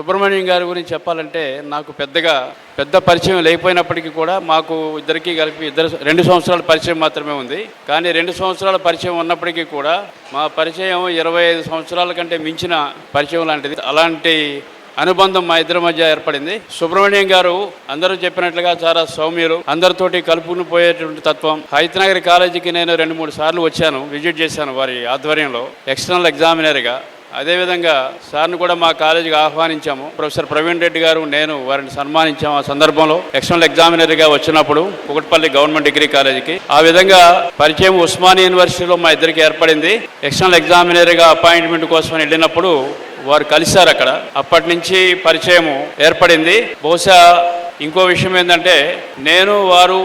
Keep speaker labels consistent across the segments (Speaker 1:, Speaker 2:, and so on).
Speaker 1: సుబ్రహ్మణ్యం గారి గురించి చెప్పాలంటే నాకు పెద్ద పరిచయం లేకపోయినప్పటికీ కూడా మాకు ఇద్దరికి కలిపి 2 సంవత్సరాల పరిచయం మాత్రమే ఉంది. కానీ 2 సంవత్సరాల పరిచయం ఉన్నప్పటికీ కూడా మా పరిచయం 25 సంవత్సరాల కంటే మించిన పరిచయం లాంటిది. అలాంటి అనుబంధం మా ఇద్దరి మధ్య ఏర్పడింది. సుబ్రహ్మణ్యం గారు అందరూ చెప్పినట్లుగా చాలా సౌమ్యులు, అందరితోటి కలుపుకుని పోయేటువంటి తత్వం. హైతనగర్ కాలేజీకి నేను 2-3 సార్లు వచ్చాను, విజిట్ చేశాను వారి ఆధ్వర్యంలో ఎక్స్టర్నల్ ఎగ్జామినర్గా. అదేవిధంగా సార్ని కూడా మా కాలేజీకి ఆహ్వానించాము. ప్రొఫెసర్ ప్రవీణ్ రెడ్డి గారు నేను వారిని సన్మానించాము. ఆ సందర్భంలో ఎక్స్టర్నల్ ఎగ్జామినర్గా వచ్చినప్పుడు కుకట్పల్లి గవర్నమెంట్ డిగ్రీ కాలేజీకి. ఆ విధంగా పరిచయం ఉస్మానియా యూనివర్సిటీలో మా ఇద్దరికి ఏర్పడింది. ఎక్స్టర్నల్ ఎగ్జామినర్గా అపాయింట్మెంట్ కోసం వెళ్ళినప్పుడు వారు కలిశారు అక్కడ. అప్పటి నుంచి పరిచయం ఏర్పడింది. బహుశా ఇంకో విషయం ఏంటంటే నేను వారు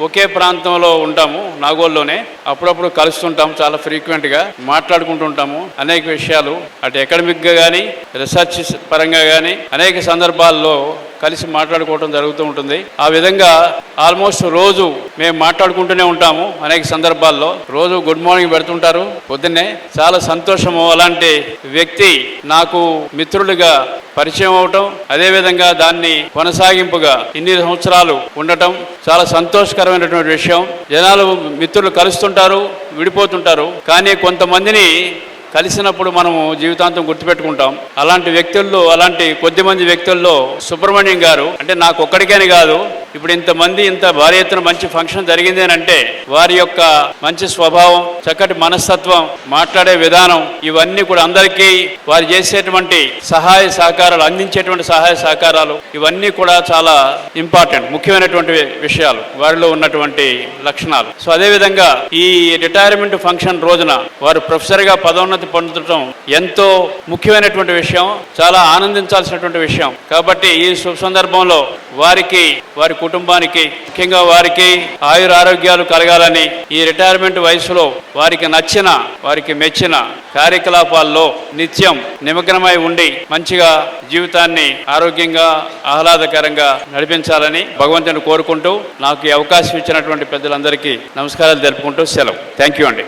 Speaker 1: ఒకే ప్రాంతంలో ఉంటాము, నాగోల్లోనే. అప్పుడప్పుడు కలుస్తుంటాము, చాలా ఫ్రీక్వెంట్గా మాట్లాడుకుంటుంటాము అనేక విషయాలు. అటు అకాడమిక్గా కానీ రీసెర్చ్ పరంగా కానీ అనేక సందర్భాల్లో కలిసి మాట్లాడుకోవడం జరుగుతూ ఉంటుంది. ఆ విధంగా ఆల్మోస్ట్ రోజు మేము మాట్లాడుకుంటూనే ఉంటాము. అనేక సందర్భాల్లో రోజు గుడ్ మార్నింగ్ పెడుతుంటారు పొద్దున్నే. చాలా సంతోషము. అలాంటి వ్యక్తి నాకు మిత్రులుగా పరిచయం అవటం, అదేవిధంగా దాన్ని కొనసాగింపుగా ఇన్ని సంవత్సరాలు ఉండటం చాలా సంతోషకరమైనటువంటి విషయం. జనాలు మిత్రులు కలుస్తుంటారు, విడిపోతుంటారు, కానీ కొంతమందిని కలిసినప్పుడు మనము జీవితాంతం గుర్తుపెట్టుకుంటాం. అలాంటి వ్యక్తుల్లో, అలాంటి కొద్దిమంది వ్యక్తుల్లో సుబ్రహ్మణ్యం గారు అంటే నాకు ఒక్కడికేని కాదు, ఇప్పుడు ఇంతమంది ఇంత భారీ ఎత్తున మంచి ఫంక్షన్ జరిగింది అని అంటే వారి యొక్క మంచి స్వభావం, చక్కటి మనస్తత్వం, మాట్లాడే విధానం, ఇవన్నీ కూడా అందరికీ వారు చేసేటువంటి సహాయ సహకారాలు, అందించేటువంటి సహాయ సహకారాలు, ఇవన్నీ కూడా చాలా ఇంపార్టెంట్, ముఖ్యమైనటువంటి విషయాలు, వారిలో ఉన్నటువంటి లక్షణాలు. సో అదేవిధంగా ఈ రిటైర్మెంట్ ఫంక్షన్ రోజున వారు ప్రొఫెసర్గా పదోన్నతి పొందడం ఎంతో ముఖ్యమైనటువంటి విషయం, చాలా ఆనందించాల్సినటువంటి విషయం. కాబట్టి ఈ శుభ సందర్భంలో వారికి, వారి కుటుంబానికి, ముఖ్యంగా వారికి ఆయురారోగ్యాలు కలగాలని, ఈ రిటైర్మెంట్ వయసులో వారికి నచ్చిన, వారికి మెచ్చిన కార్యకలాపాల్లో నిత్యం నిమగ్నమై ఉండి మంచిగా జీవితాన్ని ఆరోగ్యంగా ఆహ్లాదకరంగా నడిపించాలని భగవంతుని కోరుకుంటూ నాకు ఈ అవకాశం ఇచ్చినటువంటి పెద్దలందరికీ నమస్కారాలు తెలుపుకుంటూ సెలవు. థ్యాంక్ యూ అండి.